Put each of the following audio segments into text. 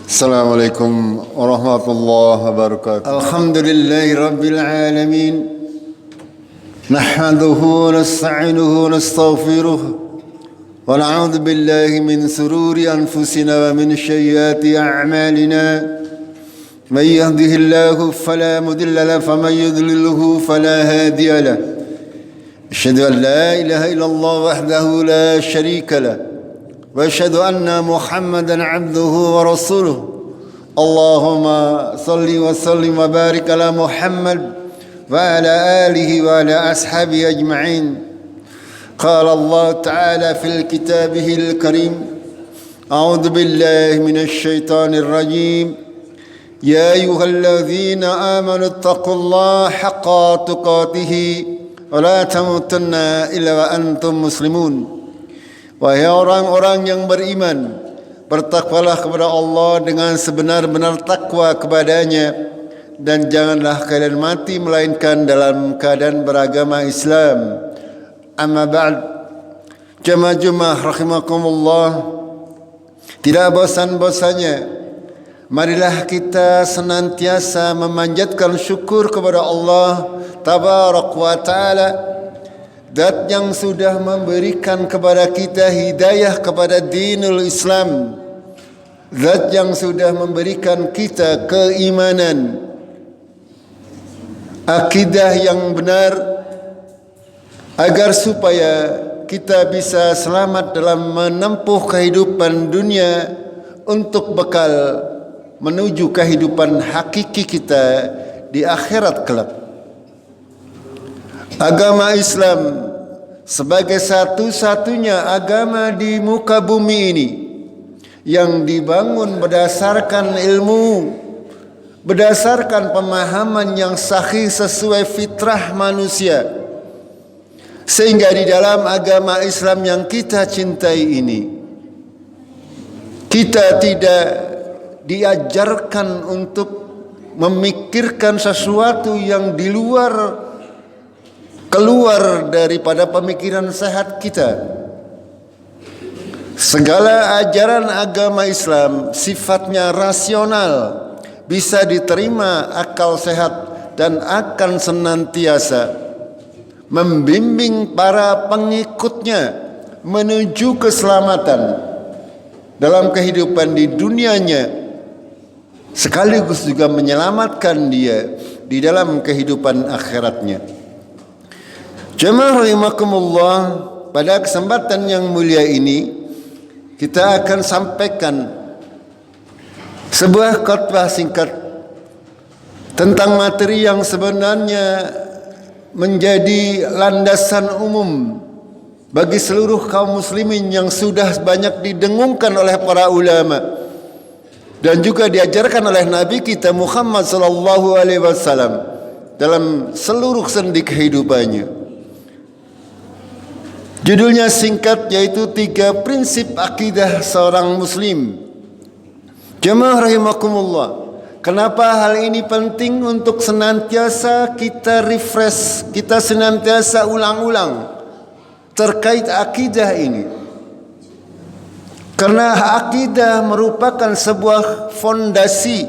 Assalamualaikum warahmatullahi wabarakatuh. Alhamdulillahi rabbil alamin. Nahmaduhu wa nasta'inuhu wa nastaghfiruh. Wa na'udzu billahi min sururi anfusina wa min sayyiati a'malina. Man yahdihillahu fala mudilla lahu wa man yudlilhu fala hadiya lahu. Asyhadu an la ilaha illallah wahdahu la syarika lahu. وأشهد أن محمدا عبده ورسوله اللهم صل وسلم وبارك على محمد وعلى آله وعلى أصحابه أجمعين قال الله تعالى في كتابه الكريم أعوذ بالله من الشيطان الرجيم يا أيها الذين آمنوا اتقوا الله حق تقاته ولا تموتن إلا وأنتم مسلمون. Wahai orang-orang yang beriman, bertakwalah kepada Allah dengan sebenar-benar takwa kepadanya, dan janganlah kalian mati melainkan dalam keadaan beragama Islam. Amma ba'd, jemaah rahimakumullah, tidak bosan-bosannya marilah kita senantiasa memanjatkan syukur kepada Allah Tabarak wa Ta'ala, Zat yang sudah memberikan kepada kita hidayah kepada dinul Islam, Zat yang sudah memberikan kita keimanan, akidah yang benar, agar supaya kita bisa selamat dalam menempuh kehidupan dunia untuk bekal menuju kehidupan hakiki kita di akhirat kelak. Agama Islam sebagai satu-satunya agama di muka bumi ini yang dibangun berdasarkan ilmu, berdasarkan pemahaman yang sahih sesuai fitrah manusia, sehingga di dalam agama Islam yang kita cintai ini kita tidak diajarkan untuk memikirkan sesuatu yang keluar daripada pemikiran sehat kita. Segala ajaran agama Islam sifatnya rasional, bisa diterima akal sehat, dan akan senantiasa membimbing para pengikutnya menuju keselamatan dalam kehidupan di dunianya, sekaligus juga menyelamatkan dia di dalam kehidupan akhiratnya. Jemaah rahimakumullah, pada kesempatan yang mulia ini kita akan sampaikan sebuah khotbah singkat tentang materi yang sebenarnya menjadi landasan umum bagi seluruh kaum muslimin yang sudah banyak didengungkan oleh para ulama dan juga diajarkan oleh Nabi kita Muhammad sallallahu alaihi wasallam dalam seluruh sendi kehidupannya. Judulnya singkat, yaitu 3 prinsip akidah seorang muslim. Jemaah rahimakumullah, kenapa hal ini penting untuk senantiasa kita refresh, kita senantiasa ulang-ulang terkait akidah ini? Karena akidah merupakan sebuah fondasi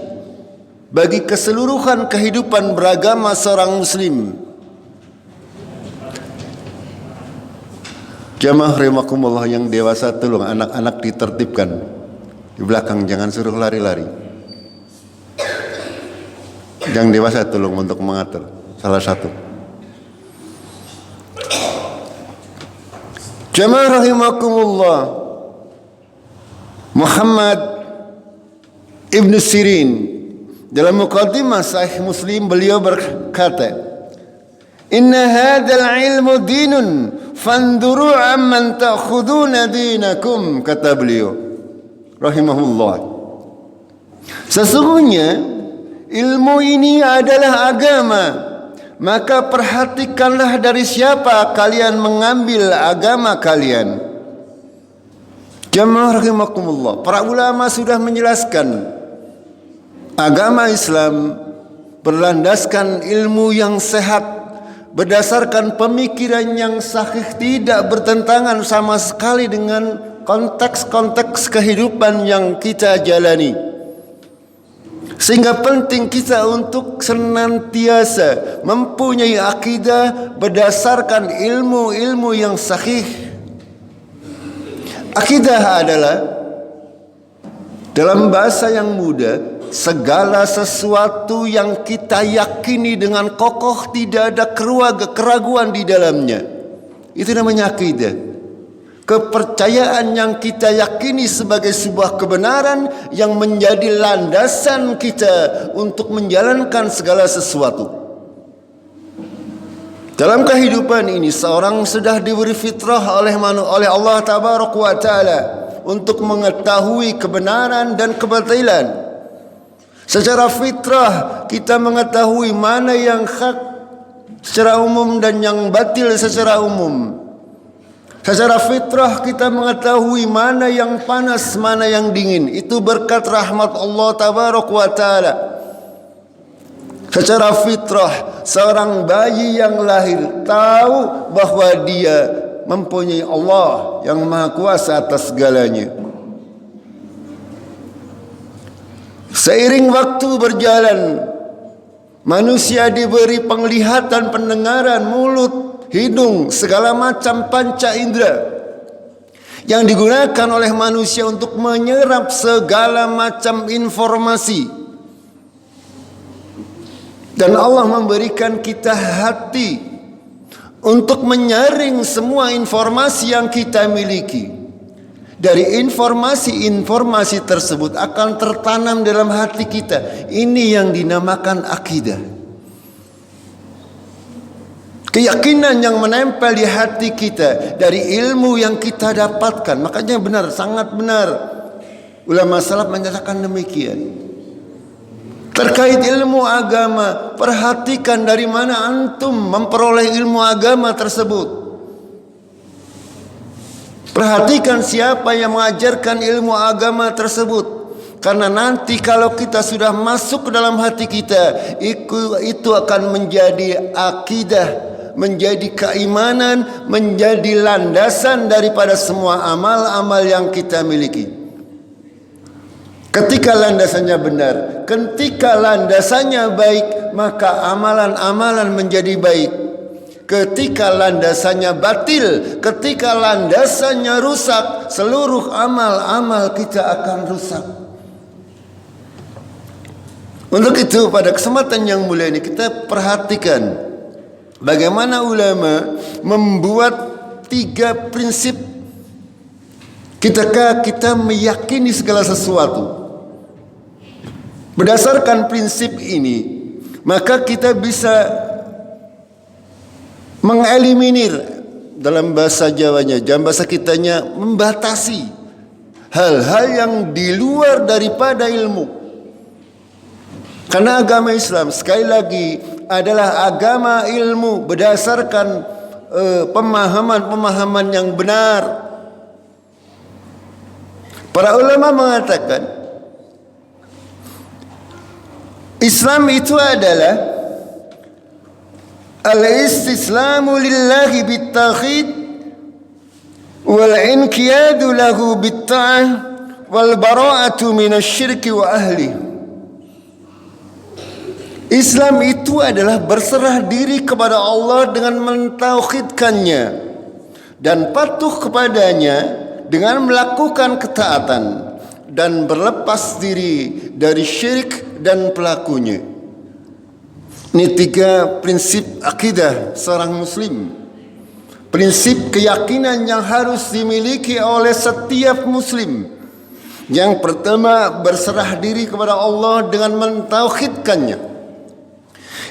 bagi keseluruhan kehidupan beragama seorang muslim. Jamaah rahimakumullah yang dewasa, tolong anak-anak ditertibkan di belakang, jangan suruh lari-lari. Yang dewasa tolong untuk mengatur salah satu. Jamaah rahimakumullah, Muhammad Ibn Sirin dalam muqaddimah Sahih Muslim beliau berkata, "Inna hadzal ilmu dinun fanduru amman ta'khuduna dinakum," kata beliau rahimahullah. Sesungguhnya ilmu ini adalah agama, maka perhatikanlah dari siapa kalian mengambil agama kalian. Jamaah rahimakumullah, para ulama sudah menjelaskan agama Islam berlandaskan ilmu yang sehat, berdasarkan pemikiran yang sahih, tidak bertentangan sama sekali dengan konteks-konteks kehidupan yang kita jalani. Sehingga penting kita untuk senantiasa mempunyai akidah berdasarkan ilmu-ilmu yang sahih. Akidah adalah, dalam bahasa yang mudah, segala sesuatu yang kita yakini dengan kokoh, tidak ada keraguan di dalamnya. Itu namanya akidah. Kepercayaan yang kita yakini sebagai sebuah kebenaran yang menjadi landasan kita untuk menjalankan segala sesuatu. Dalam kehidupan ini, seorang sudah diberi fitrah oleh Allah Tabaraka wa Ta'ala untuk mengetahui kebenaran dan kebatilan. Secara fitrah kita mengetahui mana yang hak secara umum dan yang batil secara umum. Secara fitrah kita mengetahui mana yang panas, mana yang dingin. Itu berkat rahmat Allah Tabaraka wa Ta'ala. Secara fitrah seorang bayi yang lahir tahu bahwa dia mempunyai Allah yang Maha Kuasa atas segalanya. Seiring waktu berjalan, manusia diberi penglihatan, pendengaran, mulut, hidung, segala macam panca indera yang digunakan oleh manusia untuk menyerap segala macam informasi. Dan Allah memberikan kita hati untuk menyaring semua informasi yang kita miliki. Dari informasi-informasi tersebut akan tertanam dalam hati kita. Ini yang dinamakan akidah. Keyakinan yang menempel di hati kita dari ilmu yang kita dapatkan. Makanya benar, sangat benar ulama salaf menyatakan demikian. Terkait ilmu agama, perhatikan dari mana antum memperoleh ilmu agama tersebut. Perhatikan siapa yang mengajarkan ilmu agama tersebut. Karena nanti kalau kita sudah masuk ke dalam hati kita, itu akan menjadi akidah, menjadi keimanan, menjadi landasan daripada semua amal-amal yang kita miliki. Ketika landasannya benar, ketika landasannya baik, maka amalan-amalan menjadi baik. Ketika landasannya batil, ketika landasannya rusak, seluruh amal-amal kita akan rusak. Untuk itu pada kesempatan yang mulia ini kita perhatikan bagaimana ulama membuat 3 prinsip ketika kita meyakini segala sesuatu. Berdasarkan prinsip ini, maka kita bisa mengeliminir, dalam bahasa Jawanya, dalam bahasa kitanya, membatasi hal-hal yang di luar daripada ilmu. Karena agama Islam sekali lagi adalah agama ilmu berdasarkan pemahaman-pemahaman yang benar. Para ulama mengatakan Islam itu adalah al-istislamu lillahi bit-tauhid wal inqiyadu lahu bit-ta'ah wal bara'atu minasyirki wa ahli. Islam itu adalah berserah diri kepada Allah dengan mentauhidkannya dan patuh kepadanya dengan melakukan ketaatan dan berlepas diri dari syirik dan pelakunya. Ini 3 prinsip akidah seorang muslim. Prinsip keyakinan yang harus dimiliki oleh setiap muslim. Yang pertama, berserah diri kepada Allah dengan mentauhidkannya.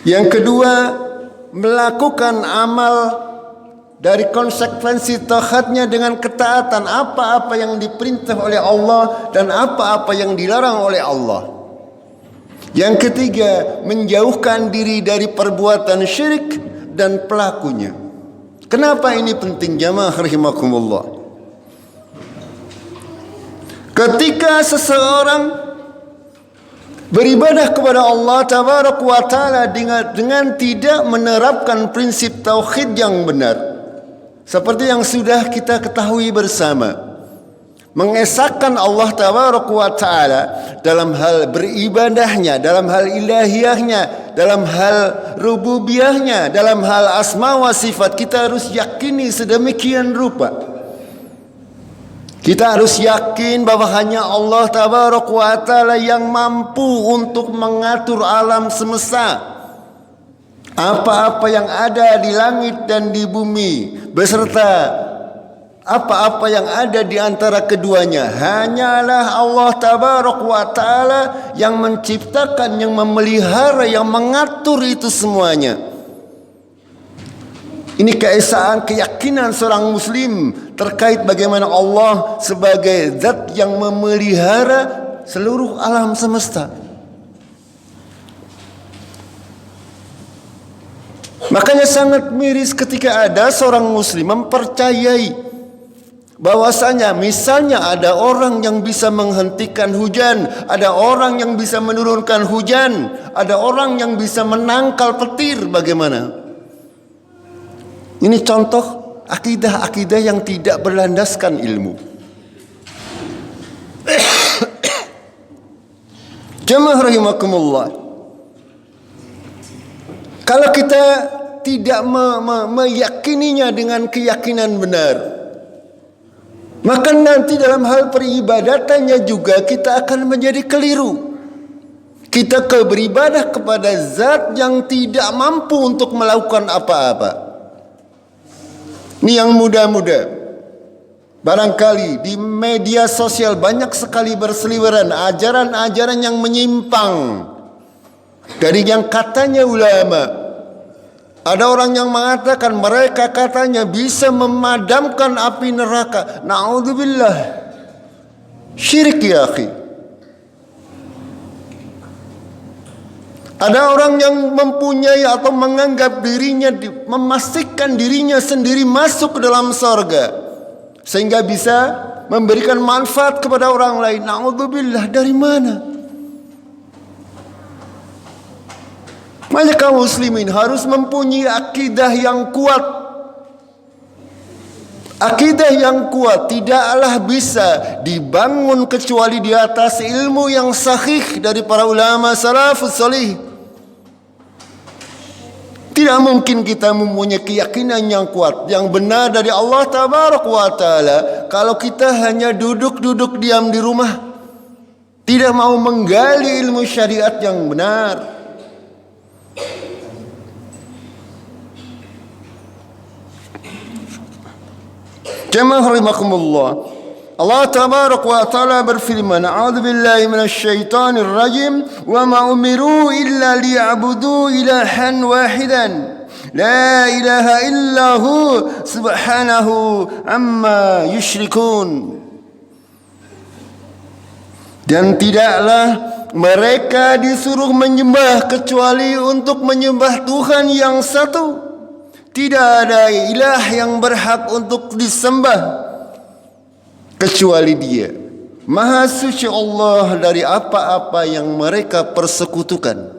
Yang kedua, melakukan amal dari konsekuensi tauhidnya dengan ketaatan, apa-apa yang diperintah oleh Allah dan apa-apa yang dilarang oleh Allah. Yang ketiga, menjauhkan diri dari perbuatan syirik dan pelakunya. Kenapa ini penting jamaah rahimakumullah? Ketika seseorang beribadah kepada Allah Tabaraka wa Ta'ala dengan tidak menerapkan prinsip tauhid yang benar, seperti yang sudah kita ketahui bersama, mengesahkan Allah Tabaraka wa Ta'ala dalam hal beribadahnya, dalam hal ilahiyahnya, dalam hal rububiyahnya, dalam hal asma wa sifat, kita harus yakini sedemikian rupa. Kita harus yakin bahwa hanya Allah Tabaraka wa Ta'ala yang mampu untuk mengatur alam semesta. Apa-apa yang ada di langit dan di bumi beserta apa-apa yang ada di antara keduanya, hanyalah Allah Tabaraka wa Ta'ala yang menciptakan, yang memelihara, yang mengatur itu semuanya. Ini keesaan, keyakinan seorang muslim terkait bagaimana Allah sebagai zat yang memelihara seluruh alam semesta. Makanya sangat miris ketika ada seorang muslim mempercayai bahwasanya misalnya ada orang yang bisa menghentikan hujan, ada orang yang bisa menurunkan hujan, ada orang yang bisa menangkal petir. Bagaimana? Ini contoh akidah-akidah yang tidak berlandaskan ilmu. Jamaah rahimakumullah. Kalau kita tidak meyakininya dengan keyakinan benar, maka nanti dalam hal peribadatannya juga kita akan menjadi keliru. Kita beribadah kepada zat yang tidak mampu untuk melakukan apa-apa. Ini yang muda-muda. Barangkali di media sosial banyak sekali berseliweran ajaran-ajaran yang menyimpang dari yang katanya ulama. Ada orang yang mengatakan mereka katanya bisa memadamkan api neraka. Na'udzubillah. Syirik ya akhi. Ada orang yang mempunyai atau menganggap dirinya, memastikan dirinya sendiri masuk ke dalam sorga, sehingga bisa memberikan manfaat kepada orang lain. Na'udzubillah, dari mana? Makanya kaum muslimin harus mempunyai akidah yang kuat. Akidah yang kuat tidaklah bisa dibangun kecuali di atas ilmu yang sahih dari para ulama salafus salih. Tidak mungkin kita mempunyai keyakinan yang kuat, yang benar dari Allah Tabaraka wa Ta'ala kalau kita hanya duduk-duduk diam di rumah, tidak mau menggali ilmu syariat yang benar. Jamaah rahimakumullah. Allah Tabaraka wa Ta'ala berfirman, A'udzu billahi minasyaitonir rajim, wa ma umiru illa liya'budu ilahan wahidan la ilaha illahu subhanahu amma yusyrikun. Dan tidaklah mereka disuruh menyembah kecuali untuk menyembah Tuhan yang satu. Tidak ada ilah yang berhak untuk disembah kecuali Dia. Maha suci Allah dari apa-apa yang mereka persekutukan.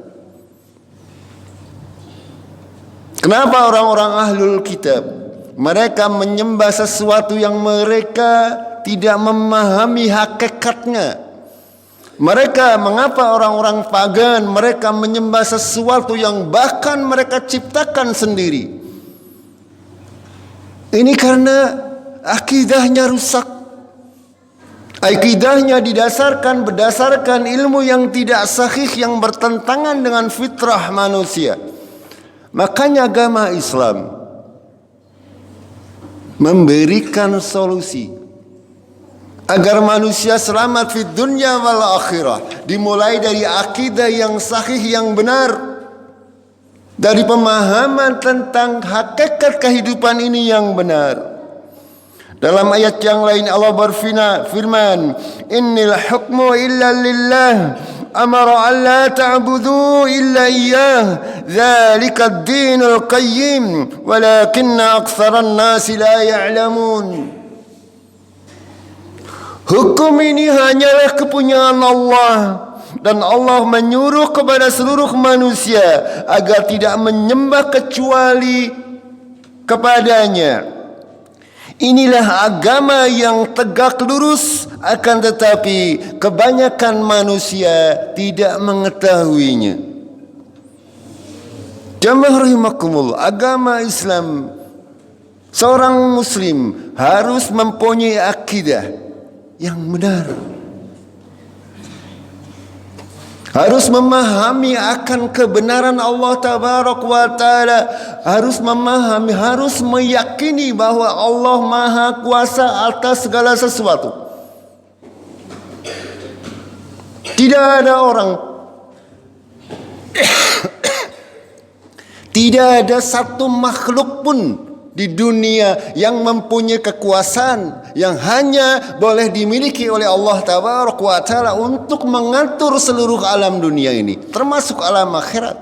Kenapa orang-orang ahlul kitab mereka menyembah sesuatu yang mereka tidak memahami hakikatnya? Mengapa orang-orang pagan mereka menyembah sesuatu yang bahkan mereka ciptakan sendiri? Ini karena akidahnya rusak. Akidahnya berdasarkan ilmu yang tidak sahih, yang bertentangan dengan fitrah manusia. Makanya agama Islam memberikan solusi agar manusia selamat di dunia wal akhirah. Dimulai dari akidah yang sahih, yang benar, dari pemahaman tentang hakikat kehidupan ini yang benar. Dalam ayat yang lain Allah berfirman, Innil hukmu illa lillah, amara an la ta'budu illa iyyah, dzalika ad-dinul qayyim, walakinna aktsaran nasi la ya'lamun. Hukum ini hanyalah kepunyaan Allah. Dan Allah menyuruh kepada seluruh manusia agar tidak menyembah kecuali kepadanya. Inilah agama yang tegak lurus, akan tetapi kebanyakan manusia tidak mengetahuinya. Jamaah rahimakumullah, agama Islam, seorang muslim harus mempunyai akidah yang benar. Harus memahami akan kebenaran Allah Tabaraka wa Ta'ala. Harus memahami, harus meyakini bahwa Allah Maha Kuasa atas segala sesuatu. Tidak ada orang, tidak ada satu makhluk pun di dunia yang mempunyai kekuasaan yang hanya boleh dimiliki oleh Allah Tabaraka wa Ta'ala untuk mengatur seluruh alam dunia ini, termasuk alam akhirat.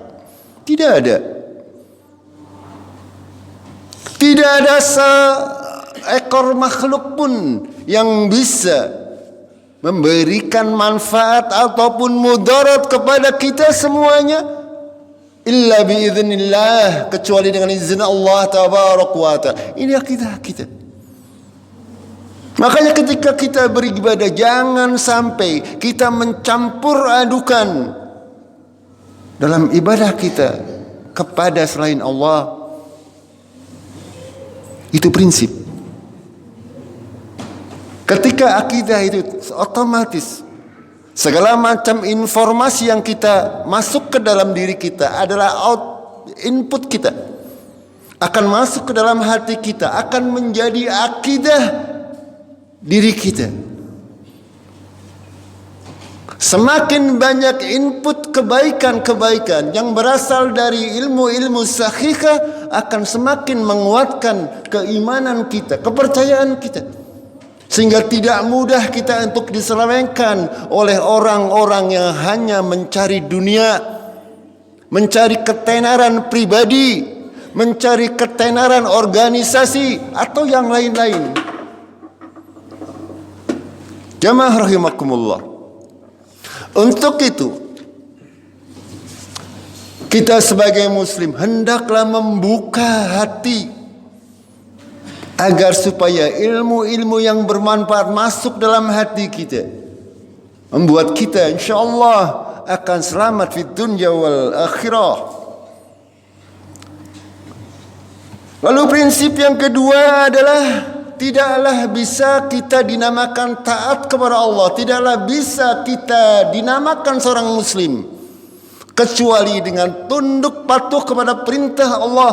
Tidak ada. Tidak ada seekor makhluk pun yang bisa memberikan manfaat ataupun mudarat kepada kita semuanya illa biiznillah, kecuali dengan izin Allah Tabaraka wa Ta'ala. Ini akidah kita. Makanya ketika kita beribadah, jangan sampai kita mencampur adukan dalam ibadah kita kepada selain Allah. Itu prinsip. Ketika akidah itu otomatis segala macam informasi yang kita masuk ke dalam diri kita adalah input kita, akan masuk ke dalam hati kita, akan menjadi akidah diri kita. Semakin banyak input kebaikan-kebaikan yang berasal dari ilmu-ilmu sahihah, akan semakin menguatkan keimanan kita, kepercayaan kita. Sehingga tidak mudah kita untuk diselewengkan oleh orang-orang yang hanya mencari dunia, mencari ketenaran pribadi, mencari ketenaran organisasi atau yang lain-lain. Jamaah rahimakumullah. Untuk itu, kita sebagai muslim hendaklah membuka hati agar supaya ilmu-ilmu yang bermanfaat masuk dalam hati kita, membuat kita insyaallah akan selamat di dunia wal akhirah. Lalu prinsip yang kedua adalah tidaklah bisa kita dinamakan taat kepada Allah, tidaklah bisa kita dinamakan seorang muslim kecuali dengan tunduk patuh kepada perintah Allah,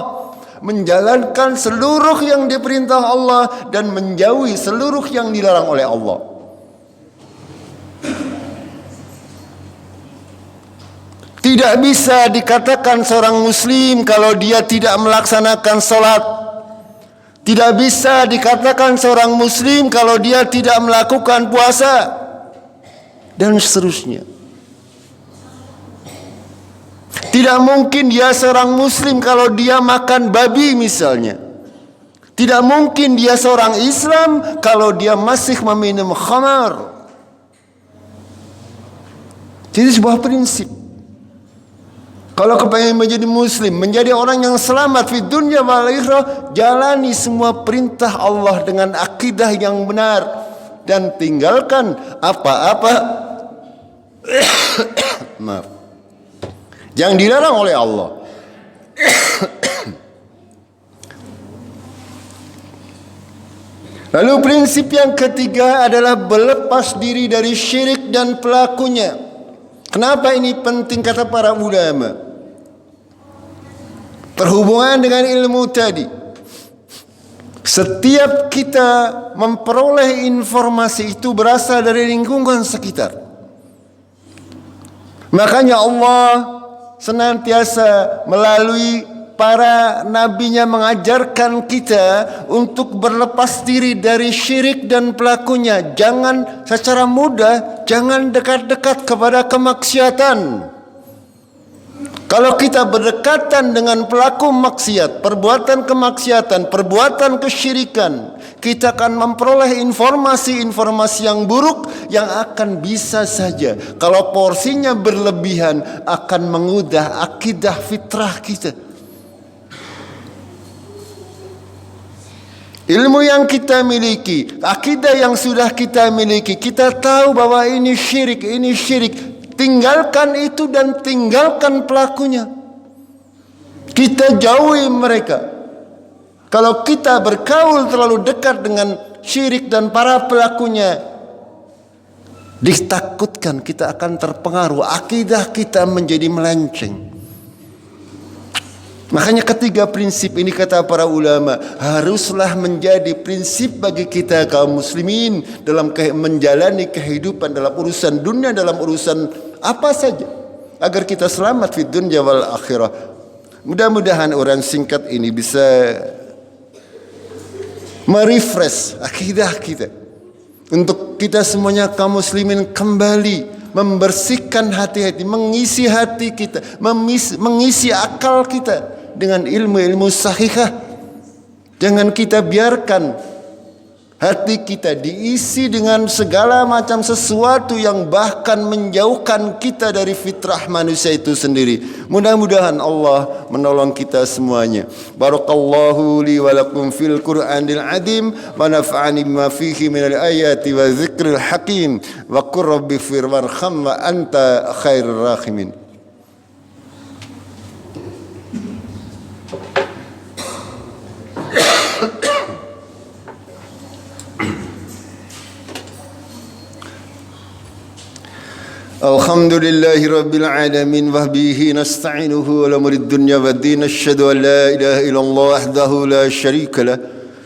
menjalankan seluruh yang diperintah Allah dan menjauhi seluruh yang dilarang oleh Allah. Tidak bisa dikatakan seorang muslim kalau dia tidak melaksanakan salat. Tidak bisa dikatakan seorang muslim kalau dia tidak melakukan puasa, dan seterusnya. Tidak mungkin dia seorang muslim kalau dia makan babi misalnya. Tidak mungkin dia seorang Islam kalau dia masih meminum khamar. Jadi sebuah prinsip. Kalau kepengen menjadi muslim, menjadi orang yang selamat di dunia wal akhirah, jalani semua perintah Allah dengan akidah yang benar dan tinggalkan apa-apa maaf, yang dilarang oleh Allah. Lalu prinsip yang ketiga adalah berlepas diri dari syirik dan pelakunya. Kenapa ini penting kata para ulama? Terhubungan dengan ilmu tadi. Setiap kita memperoleh informasi itu berasal dari lingkungan sekitar. Makanya Allah senantiasa melalui para nabinya mengajarkan kita untuk berlepas diri dari syirik dan pelakunya. Jangan secara mudah, jangan dekat-dekat kepada kemaksiatan. Kalau kita berdekatan dengan pelaku maksiat, perbuatan kemaksiatan, perbuatan kesyirikan, kita akan memperoleh informasi-informasi yang buruk yang akan bisa saja, kalau porsinya berlebihan, akan mengubah akidah fitrah kita. Ilmu yang kita miliki, akidah yang sudah kita miliki, kita tahu bahwa ini syirik, ini syirik. Tinggalkan itu dan tinggalkan pelakunya. Kita jauhi mereka. Kalau kita bergaul terlalu dekat dengan syirik dan para pelakunya, ditakutkan kita akan terpengaruh, akidah kita menjadi melenceng. Makanya ketiga prinsip ini kata para ulama haruslah menjadi prinsip bagi kita kaum muslimin dalam menjalani kehidupan, dalam urusan dunia, dalam urusan apa saja, agar kita selamat di dunia wal akhirah. Mudah-mudahan orang singkat ini bisa merefresh akidah kita, untuk kita semuanya kaum muslimin kembali membersihkan hati-hati, mengisi hati kita, mengisi akal kita dengan ilmu-ilmu sahihah. Jangan kita biarkan hati kita diisi dengan segala macam sesuatu yang bahkan menjauhkan kita dari fitrah manusia itu sendiri. Mudah-mudahan Allah menolong kita semuanya. Barakallahu li wa lakum fil Qur'anil azim wa nafa'ani bima fihi minal ayati wa dzikril hakim wa qur rabbi fir warham wa anta khairur rahimin. Alhamdulillahi rabbil alamin wa bihi nasta'inuhu ala umuri dunya wad din. Asyhadu an la ilaha illallah wahdahu la syarika lah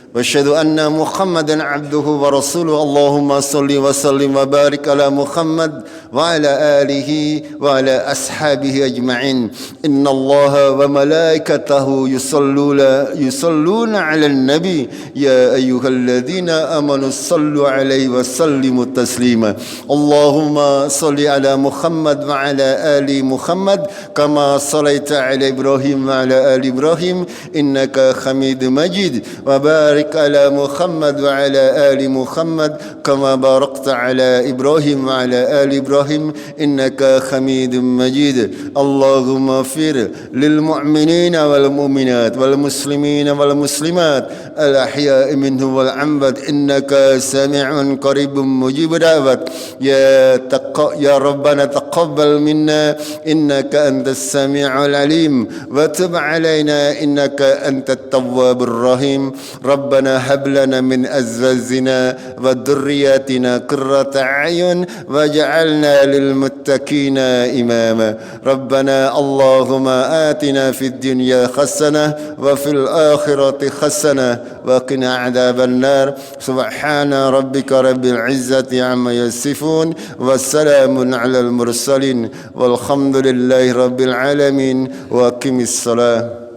wa asyhadu anna Muhammadan abduhu wa rasuluhu. Allahumma salli wa sallim wa barik ala Muhammad wa ala alihi wa ala ashabihi ajma'in. Inna Allaha wa malaikatahu yusalluna ala nabi ya ayyuhalladzina amanu sallu alaihi wa sallimu taslima. Allahumma salli ala Muhammad wa ala ali Muhammad kama sallaita ala Ibrahim wa ala ali Ibrahim innaka Hamidum Majid. Wa barik ala Muhammad wa ala ali Muhammad kama barakta ala Ibrahim wa ala ali Ibrahim innaka Hamidum Majid. Allahumma fir lil mu'minina wal mu'minat wal muslimina wal muslimat al ahya'i minhum wal amwat innaka sami'un qaribun mujib da'wat. Ya Rabbana taqabbal minna innaka antas sami'ul alim wa tub alaina innaka antat tawwabur rahim. Rabbana hab lana min azwajina wa dhurriyyatina qurrata a'yun waj'alna للمتقين إماما. ربنا اللهم آتنا في الدنيا حسنة وفي الآخرة حسنة وقنا عذاب النار. سبحان ربك رب العزة عما يصفون والسلام على المرسلين والحمد لله رب العالمين. وأقم الصلاة.